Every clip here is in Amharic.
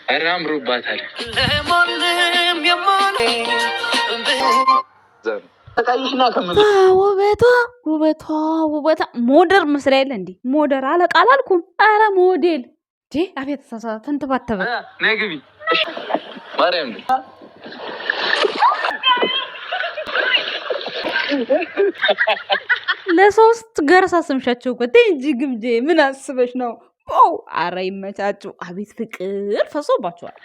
ኧረ አምሮባታል። ውበቷ ሞደር መስላ የለ እንዲ ሞደር አለቃ አላልኩም። ኧረ ሞዴል አቤት ተንተባተበ ነግቢ ማርያም ለሶስት ገረሳ ስምሻቸው እኮ እንጂ ግምጄ ምን አስበሽ ነው? አረ ይመቻችሁ። አቤት ፍቅር ፈሶባችኋል።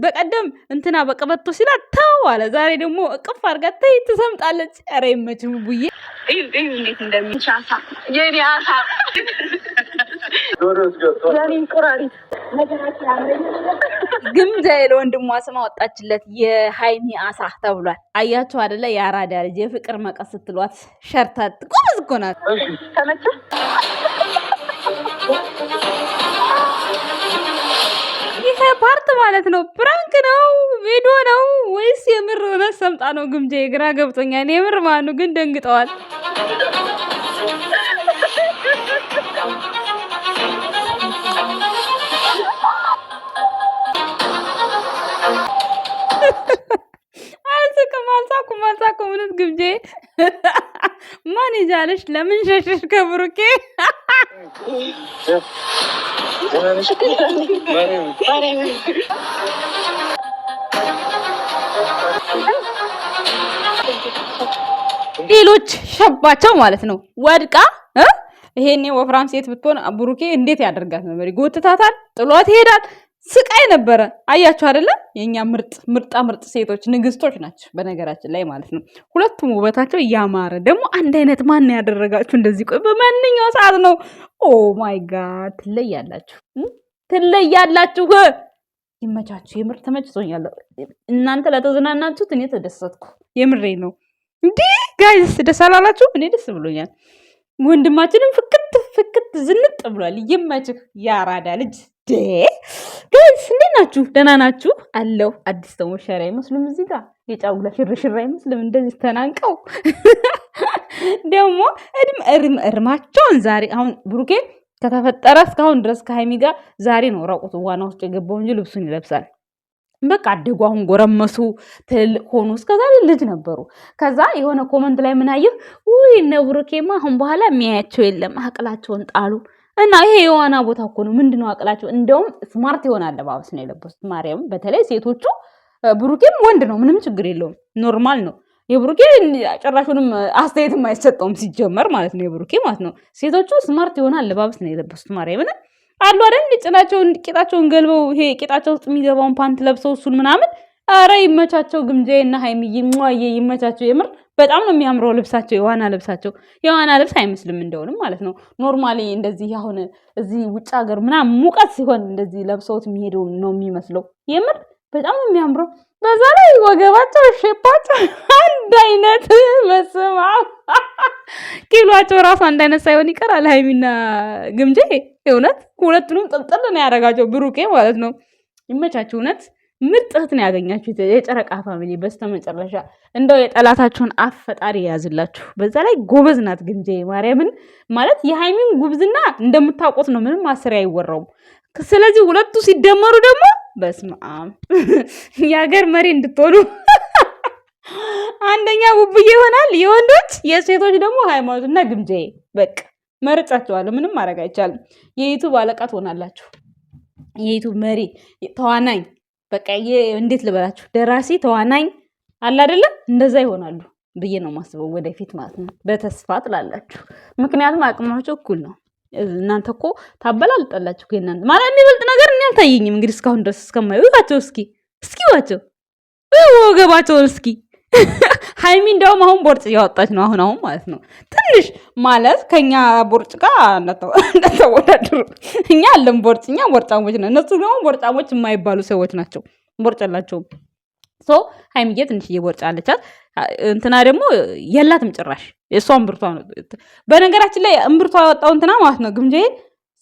በቀደም እንትና በቀበቶ ሲላት ተው አለ። ዛሬ ደግሞ እቅፍ አድርጋ ተይ ትሰምጣለች። ኧረ ይመችም ቡዬ እንዴት እንደሚቻሳ የኔ አሳ ግምጃ ለወንድሟ ስም አወጣችለት የሃይሚ አሳ ተብሏል። አያችሁ አይደለ? የአራዳ ልጅ የፍቅር መቀስ ስትሏት ሸርታት ጎበዝ እኮ ናት። ይሄ ፓርት ማለት ነው ፕራንክ ነው ቪዲዮ ነው ወይስ የምር ሆነ ሰምጣ ነው? ግምጃ ግራ ገብቶኛል። የምር ማኑ ግን ደንግጠዋል። አልሳኩም ምንስ ግምጄ ማን ይጃለሽ? ለምን ሸሽሽ ከብሩኬ? ሌሎች ሸባቸው ማለት ነው ወድቃ ይሄኔ ወፍራም ሴት ብትሆን ብሩኬ እንዴት ያደርጋት ነበር? ይጎትታታል፣ ጥሏት ይሄዳል። ስቃይ ነበረ። አያችሁ አይደለ? የኛ ምርጥ ሴቶች ንግስቶች ናቸው በነገራችን ላይ ማለት ነው። ሁለቱም ውበታቸው ያማረ ደግሞ አንድ አይነት ማን ያደረጋችሁ እንደዚህ? ቆይ በማንኛው ሰዓት ነው? ኦ ማይ ጋድ ትለያላችሁ። ይመቻችሁ። የምር ተመችቶኛል። እናንተ ለተዝናናችሁት እኔ ተደሰትኩ። የምሬ ነው። እንዴ ጋይስ ደስ አላላችሁ? እኔ ደስ ብሎኛል። ወንድማችንም ፍክት ዝንጥ ብሏል። ይመችህ ያራዳ ልጅ። ጋይስ እንዴት ናችሁ? ደህና ናችሁ? አለው አዲስ ተሞሸራ አይመስሉም። እዚህ ጋር የጫጉላ ሽርሽር አይመስልም። እንደዚህ ተናንቀው ደግሞ እርማቸውን ዛሬ አሁን ብሩኬ ከተፈጠረ እስካሁን ድረስ ከሃይሚ ጋር ዛሬ ነው ራቁቱ ዋና ውስጥ የገባው እንጂ ልብሱን ይለብሳል። በቃ አደጉ። አሁን ጎረመሱ፣ ትልልቅ ሆኑ። እስከዛሬ ልጅ ነበሩ። ከዛ የሆነ ኮመንት ላይ ምን አየሁ? ውይ እነ ብሩኬማ አሁን በኋላ የሚያያቸው የለም አቅላቸውን ጣሉ። እና ይሄ የዋና ቦታ እኮ ነው። ምንድነው አቅላቸው? እንደውም ስማርት የሆነ አለባበስ ነው የለበሱት። ማርያም በተለይ ሴቶቹ። ብሩኬም ወንድ ነው፣ ምንም ችግር የለውም፣ ኖርማል ነው። የብሩኬ ጭራሹንም አስተያየትም አይሰጠውም ሲጀመር ማለት ነው። የብሩኬ ማለት ነው። ሴቶቹ ስማርት የሆነ አለባበስ ነው የለበሱት። ማርያምን አሉ አይደል? ጭናቸውን ቂጣቸውን ገልበው ይሄ ቂጣቸው ውስጥ የሚገባውን ፓንት ለብሰው እሱን ምናምን። አረ ይመቻቸው። ግምጃዬና ሃይሚዬ ሟዬ ይመቻቸው። የምር በጣም ነው የሚያምረው ልብሳቸው፣ የዋና ልብሳቸው። የዋና ልብስ አይመስልም እንደውንም ማለት ነው። ኖርማሊ እንደዚህ አሁን እዚህ ውጭ ሀገር ምናምን ሙቀት ሲሆን እንደዚህ ለብሰውት የሚሄደው ነው የሚመስለው። የምር በጣም ነው የሚያምረው። በዛ ላይ ወገባቸው ሼፓቸው አንድ አይነት መስማ ኪሏቸው ራሱ አንድ አይነት ሳይሆን ይቀራል። ሃይሚና ግምጄ እውነት ሁለቱንም ጥልጥል ነው ያደረጋቸው ብሩኬ ማለት ነው። ይመቻችሁ። እውነት ምርጥ እህት ነው ያገኛችሁት የጨረቃ ፋሚሊ። በስተመጨረሻ እንደው የጠላታችሁን አፍ ፈጣሪ የያዝላችሁ። በዛ ላይ ጎበዝ ናት ግምጄ ማርያምን። ማለት የሃይሚን ጉብዝና እንደምታውቁት ነው፣ ምንም ማሰሪያ አይወራውም። ስለዚህ ሁለቱ ሲደመሩ ደግሞ በስመ አብ የሀገር መሪ እንድትሆኑ አንደኛ ውብዬ ይሆናል የወንዶች፣ የሴቶች ደግሞ ሃይማኖትና ግምጄ። በቃ መርጫቸዋለሁ። ምንም ማድረግ አይቻልም። የዩቱብ አለቃ ትሆናላችሁ። የዩቱብ መሪ ተዋናኝ፣ በቃ እንዴት ልበላችሁ፣ ደራሲ ተዋናኝ አለ አይደለም፣ እንደዛ ይሆናሉ ብዬ ነው ማስበው ወደፊት ማለት ነው። በተስፋ ጥላላችሁ። ምክንያቱም አቅማቸው እኩል ነው። እናንተ እኮ ታበላልጣላችሁ። ከእናንተ ማለት የሚበልጥ ነገር እኔ አልታየኝም። እንግዲህ እስካሁን ድረስ እስከማዩ ይዋቸው እስኪ ዋቸው ወገባቸውን እስኪ ሃይሚ እንደውም አሁን ቦርጭ እያወጣች ነው። አሁን ማለት ነው ትንሽ ማለት ከኛ ቦርጭ ጋር እንደተወዳደሩ። እኛ አለን ቦርጭ፣ እኛ ቦርጫሞች ነው። እነሱ ደግሞ ቦርጫሞች የማይባሉ ሰዎች ናቸው። ቦርጭ የላቸውም። ሃይሚዬ ትንሽ እየቦርጫ አለቻት። እንትና ደግሞ የላትም ጭራሽ። የእሷ እምብርቷ ነው። በነገራችን ላይ እምብርቷ ያወጣው እንትና ማለት ነው ግምጄ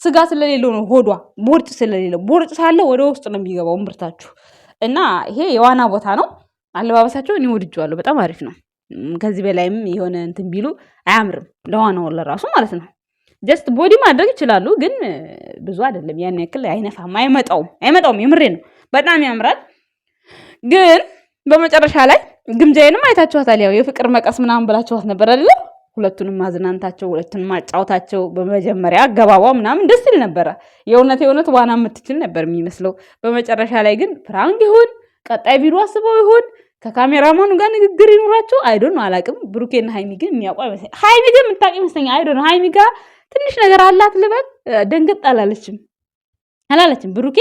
ስጋ ስለሌለው ነው። ሆዷ ቦርጭ ስለሌለው፣ ቦርጭ ሳለ ወደ ውስጥ ነው የሚገባው እምብርታችሁ። እና ይሄ የዋና ቦታ ነው። አለባበሳቸው እኔ ወድጄዋለሁ። በጣም አሪፍ ነው። ከዚህ በላይም የሆነ እንትን ቢሉ አያምርም ለዋናው ለራሱ ማለት ነው። ጀስት ቦዲ ማድረግ ይችላሉ፣ ግን ብዙ አይደለም። ያን ያክል አይነፋም፣ አይመጣውም። የምሬ ነው። በጣም ያምራል። ግን በመጨረሻ ላይ ግምጃዬንም አይታችኋታል። ያው የፍቅር መቀስ ምናምን ብላችኋት ነበር አይደለ? ሁለቱንም ማዝናንታቸው፣ ሁለቱንም ማጫወታቸው በመጀመሪያ አገባቧ ምናምን ደስ ይል ነበረ። የእውነት ዋና የምትችል ነበር የሚመስለው። በመጨረሻ ላይ ግን ፕራንክ ይሁን ቀጣይ ቪዲዮ አስበው ይሁን ከካሜራማኑ ጋር ንግግር ይኖራቸው አይዶን አላቅም። ብሩኬና ሃይሚ ግን የሚያውቁ አይመስለኝም። ሃይሚ ግን የምታውቅ ይመስለኛል። አይዶን ሃይሚ ጋር ትንሽ ነገር አላት ልበል። ደንግጥ አላለችም። ብሩኬ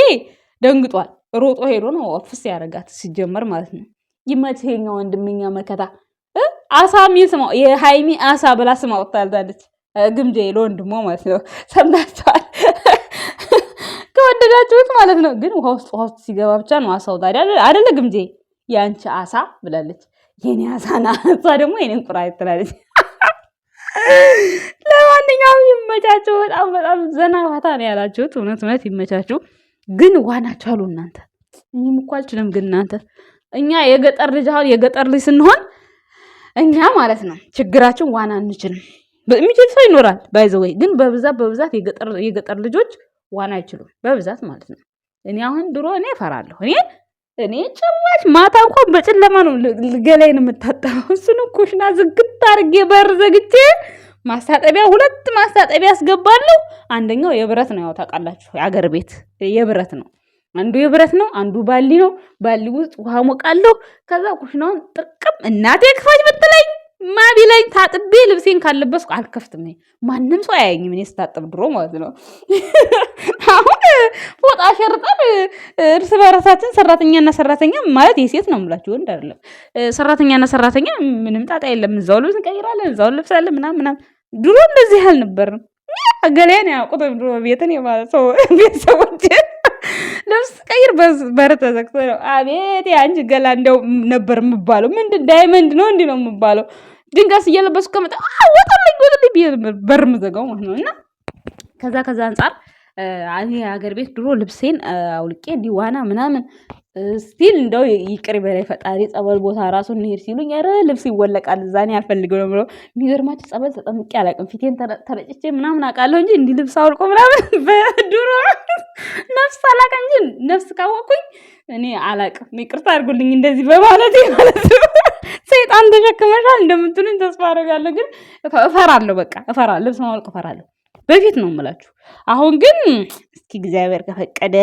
ደንግጧል። ሮጦ ሄዶ ነው ፍስ ያደረጋት ሲጀመር ማለት ነው። ይመችሄኛ ወንድምኛ መከታ አሳ ሚል ስማ የሃይሚ አሳ ብላ ስማ ወጣልታለች። ግምጄ ለወንድሟ ማለት ነው። ሰምታችኋል ከወደዳችሁት ማለት ነው። ግን ውሃ ውስጥ ሲገባ ብቻ ነው አሳው። ታዲያ አይደለ ግምጄ ያንቺ አሳ ብላለች። የኔ አሳና እሷ ደግሞ የኔን ቁራጭ ትላለች። ለማንኛውም ይመቻችሁ። በጣም ዘና ፋታ ነው ያላችሁት። እውነት ይመቻችሁ። ግን ዋናችሁ አሉ እናንተ። እኔም እኮ አልችልም። ግን እናንተ እኛ የገጠር ልጅ ስንሆን እኛ ማለት ነው ችግራችን ዋና አንችልም። የሚችል ሰው ይኖራል ባይዘወይ፣ ግን በብዛት የገጠር ልጆች ዋና አይችሉም በብዛት ማለት ነው። እኔ አሁን ድሮ እኔ እፈራለሁ። እኔ ጭራሽ ማታ እንኳን በጨለማ ነው ገላይን የምታጠበው። እሱን ኩሽና ዝግት አድርጌ በር ዘግቼ ሁለት ማስታጠቢያ ያስገባለሁ። አንደኛው የብረት ነው፣ ያው ታውቃላችሁ የአገር ቤት የብረት ነው። አንዱ የብረት ነው፣ አንዱ ባሊ ነው። ባሊ ውስጥ ውሃ ሞቃለሁ። ከዛ ኩሽናውን ጥቅም እናቴ ክፋች ብትለኝ ማቢለኝ ታጥቤ ልብሴን ካለበስኩ አልከፍትም። ማንም ሰው አያየኝም እኔ ስታጥብ ድሮ ማለት ነው። አሁን ፎጣ ሸርጠን እርስ በራሳችን ሰራተኛ ማለት የሴት ነው የምላችሁ ወንድ አይደለም። ሰራተኛ ምንም ጣጣ የለም። እዛው ልብስ እንቀይራለን፣ እዛው ልብሳለን ምናምን። ድሮ እንደዚህ አልነበርም። ገሌን ያውቁት ድሮ ቤትን የማለት ሰው ቤተሰቦች ልብስ ቀይር በር ተዘግቶ ነው። አቤት የአንቺ ገላ እንደው ነበር የምባለው። ምንድን ዳይመንድ ነው እንዲህ ነው የምባለው። ድንጋስ እየለበሱ ከመጣ ወጣልኝ በር ምዘጋው ማለት ነው። እና ከዛ አንጻር ሀገር ቤት ድሮ ልብሴን አውልቄ እንዲዋና ምናምን ስቲል እንደው ይቅር በላይ ፈጣሪ ጸበል ቦታ ራሱ እንሄድ ሲሉኝ ኧረ ልብስ ይወለቃል እዛ እኔ አልፈልገው ነው ብለው የሚገርማችሁ ጸበል ተጠምቄ አላውቅም። ፊቴን ተረጭቼ ምናምን አውቃለሁ እንጂ እንዲህ ልብስ አውልቆ ምናምን በድሮ ነፍስ አላውቅ እንጂ ነፍስ ካወቅኩኝ እኔ አላውቅም። ይቅርታ አድርጉልኝ እንደዚህ በማለት ማለት ነው። ሰይጣን ተሸክመሻል እንደምትሉኝ ተስፋ አደርጋለሁ። ግን እፈራለሁ፣ በቃ እፈራለሁ። ልብስ ማውልቅ እፈራለሁ። በፊት ነው የምላችሁ። አሁን ግን እስኪ እግዚአብሔር ከፈቀደ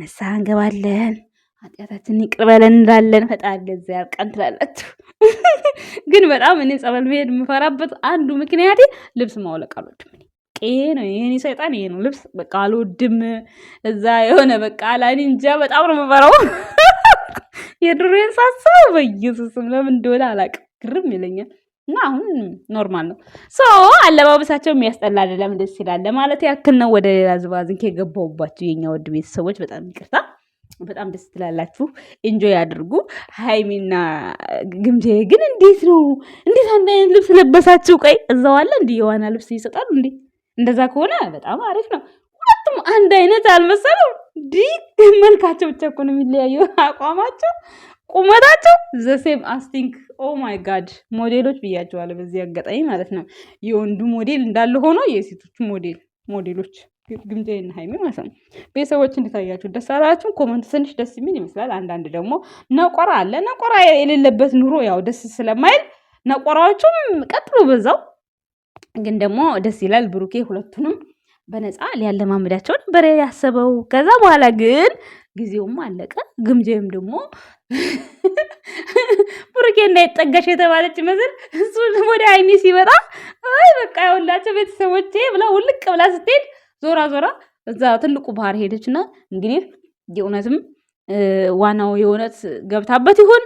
ንስሐ እንገባለን፣ ኃጢአታችንን ይቅር በለን እንላለን። ፈጣሪ ለዛ ያብቃን ትላላችሁ። ግን በጣም እኔ ጸበል መሄድ የምፈራበት አንዱ ምክንያቴ ልብስ ማውለቅ አልወድም። ይሄ ነው የኔ ሰይጣን፣ ይሄ ነው ልብስ በቃ አልወድም። እዛ የሆነ በቃ አላኒ እንጃ በጣም ነው የምፈራው። የድሮዬን ሳስበው በኢየሱስም ለምን እንደሆነ አላውቅም ግርም ይለኛል። እና አሁን ኖርማል ነው። አለባበሳቸው የሚያስጠላ አይደለም፣ ደስ ይላል ለማለት ያክል ነው። ወደ ሌላ ዝባዝንኬ የገባሁባችሁ የኛ ውድ ቤተሰቦች በጣም ይቅርታ። በጣም ደስ ትላላችሁ። ኢንጆይ አድርጉ። ሃይሚና ግምጄ ግን እንዴት አንድ አይነት ልብስ ለበሳችሁ? ቆይ እዛው አለ እንዲህ የዋና ልብስ ይሰጣሉ እንዴ? እንደዛ ከሆነ በጣም አሪፍ ነው። ሁለቱም አንድ አይነት አልመሰለው። መልካቸው ብቻ እኮ ነው የሚለያዩ፣ አቋማቸው፣ ቁመታቸው ዘሴም አስቲንክ ኦ ማይ ጋድ ሞዴሎች ብያቸዋለሁ በዚህ አጋጣሚ ማለት ነው። የወንዱ ሞዴል እንዳለ ሆኖ የሴቶቹ ሞዴሎች ግምጄና ሃይሚ ማለት ነው። ቤተሰቦች እንድታያችሁ ደስ አላችሁ? ኮመንት ትንሽ ደስ የሚል ይመስላል። አንዳንድ ደግሞ ነቆራ አለ። ነቆራ የሌለበት ኑሮ ያው ደስ ስለማይል ነቆራዎቹም ቀጥሎ በዛው ግን ደግሞ ደስ ይላል። ብሩኬ ሁለቱንም በነፃ ሊያለማምዳቸው ነበር ያሰበው። ከዛ በኋላ ግን ጊዜውም አለቀ። ግምጄም ደግሞ ብሩኬ እንዳይጠጋሽ የተባለች መስል እሱ ወደ ሃይሚ ሲመጣ አይ በቃ ያውላቸው ቤተሰቦቼ ብላ ውልቅ ብላ ስትሄድ ዞራ እዛ ትልቁ ባህር ሄደችና እንግዲህ የእውነትም ዋናው የእውነት ገብታበት ይሁን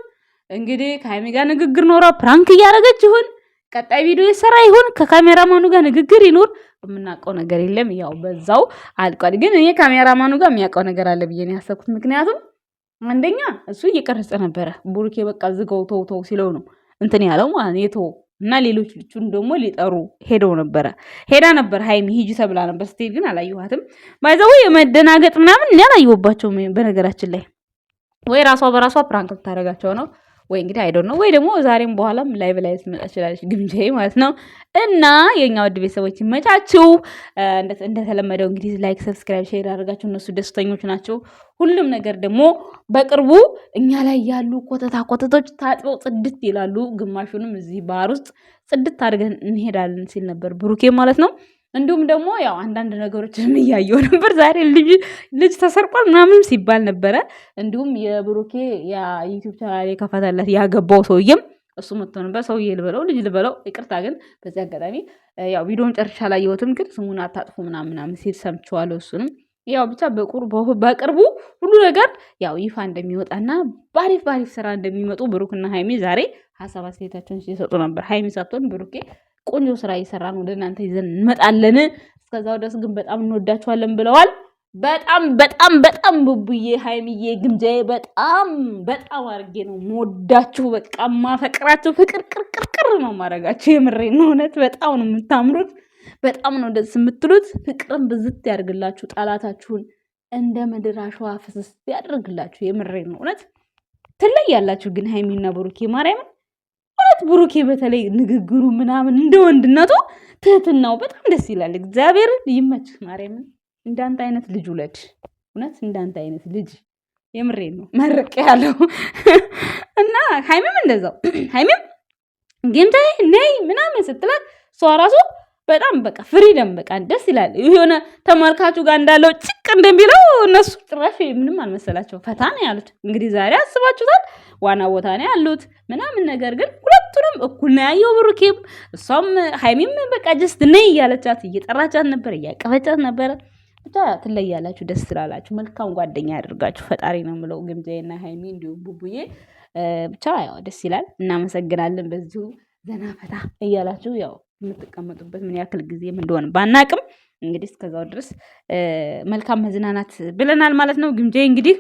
እንግዲህ ከሃይሚ ጋር ንግግር ኖራ ፕራንክ እያደረገች ይሁን ቀጣይ ቪዲዮ ይሰራ ይሁን ከካሜራማኑ ጋር ንግግር ይኖር የምናውቀው ነገር የለም። ያው በዛው አልቋል። ግን እኔ ካሜራማኑ ጋር የሚያውቀው ነገር አለ ብዬ ነው ያሰብኩት። ምክንያቱም አንደኛ እሱ እየቀረጸ ነበረ። ቡሩኬ በቃ ዝጋው ተው ሲለው ነው እንትን ያለው ማለት ነው የተወው እና ሌሎች ልጁን ደግሞ ሊጠሩ ሄዳ ነበር ሃይሚ ሂጂ ተብላ ነበር። ስትሄድ ግን አላየኋትም። ባይዘው የመደናገጥ ምናምን እኔ አላየሁባቸውም። በነገራችን ላይ ወይ ራሷ በራሷ ፕራንክ ልታደርጋቸው ነው ወይ እንግዲህ አይዶን ነው ወይ ደግሞ ዛሬም በኋላም ላይቭ ላይ ትመጣ ትችላለች ግምጃዬ ማለት ነው። እና የኛ ውድ ቤተሰቦች ይመቻችሁ። እንደተለመደው እንግዲህ ላይክ፣ ሰብስክራይብ፣ ሼር ያደርጋችሁ እነሱ ደስተኞች ናቸው። ሁሉም ነገር ደግሞ በቅርቡ እኛ ላይ ያሉ ኮተቶች ታጥበው ጽድት ይላሉ። ግማሹንም እዚህ ባህር ውስጥ ጽድት አድርገን እንሄዳለን ሲል ነበር ብሩኬ ማለት ነው። እንዲሁም ደግሞ ያው አንዳንድ ነገሮችንም እያየሁ ነበር። ዛሬ ልጅ ተሰርቋል ምናምን ሲባል ነበረ። እንዲሁም የብሩኬ የዩቲዩብ ቻናል የከፈተለት ያገባው ሰውዬም እሱ መጥቶ ነበር። ሰውዬ ልበለው ልጅ ልበለው ይቅርታ። ግን በዚህ አጋጣሚ ያው ቪዲዮን ጨርሻ አላየሁትም፣ ግን ስሙን አታጥፉ ምናምን ሲል ሰምቼዋለሁ። እሱንም ያው ብቻ በቅርቡ ሁሉ ነገር ያው ይፋ እንደሚወጣና ባሪፍ ስራ እንደሚመጡ ብሩክና ሃይሚ ዛሬ ሀሳብ አስተያየታቸውን ሲሰጡ ነበር። ሃይሚ ሳትሆን ብሩኬ ቆንጆ ስራ እየሰራን ወደ እናንተ ይዘን እንመጣለን። እስከዛው ድረስ ግን በጣም እንወዳችኋለን ብለዋል። በጣም ቡቡዬ፣ ሃይሚዬ፣ ግምጃዬ በጣም አድርጌ ነው የምወዳችሁ። በቃ ማፈቅራችሁ፣ ፍቅር ቅርቅር ነው ማረጋችሁ። የምሬን ነው። እውነት በጣም ነው የምታምሩት። በጣም ነው ደስ የምትሉት። ፍቅርን ብዝት ያድርግላችሁ። ጠላታችሁን እንደ ምድር አሸዋ ፍስስ ያድርግላችሁ። የምሬን ነው። እውነት ትለያላችሁ ግን ሃይሚና ብሩኬ ማርያምን እውነት ብሩኬ በተለይ ንግግሩ ምናምን እንደ ወንድነቱ ትህትናው በጣም ደስ ይላል። እግዚአብሔርን ይመችህ ማርያምን። እንዳንተ አይነት ልጅ ውለድ። እውነት እንዳንተ አይነት ልጅ የምሬን ነው መርቄ ያለው እና ሃይሚም እንደዛው ሃይሚም ጌምታ ነይ ምናምን ስትላት እሷ ራሱ በጣም በቃ ፍሪደም በቃ ደስ ይላል። የሆነ ተመልካቹ ጋር እንዳለው ጭቅ እንደሚለው እነሱ ጭራሽ ምንም አልመሰላቸው፣ ፈታ ነው ያሉት። እንግዲህ ዛሬ አስባችሁታል፣ ዋና ቦታ ነው ያሉት ምናምን። ነገር ግን ሁለቱንም እኩል ነው ያየው ብሩኬም እሷም ሃይሚም በቃ ጀስት ነይ እያለቻት እየጠራቻት ነበር፣ እያቀፈቻት ነበረ። ብቻ ትለያላችሁ፣ ደስ ስላላችሁ መልካም ጓደኛ ያደርጋችሁ ፈጣሪ ነው የምለው። ግምጃዬና ሃይሚ እንዲሁም ቡቡዬ ብቻ ያው ደስ ይላል። እናመሰግናለን። በዚሁ ዘና ፈታ እያላችሁ ያው የምትቀመጡበት ምን ያክል ጊዜም እንደሆነ ባናቅም እንግዲህ እስከዛው ድረስ መልካም መዝናናት ብለናል ማለት ነው። ግምጃዬ እንግዲህ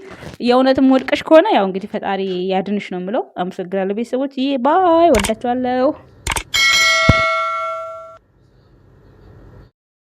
የእውነትም ወድቀሽ ከሆነ ያው እንግዲህ ፈጣሪ ያድንሽ ነው የምለው። አመሰግናለሁ ቤተሰቦች። ባይ፣ ወዳችኋለሁ።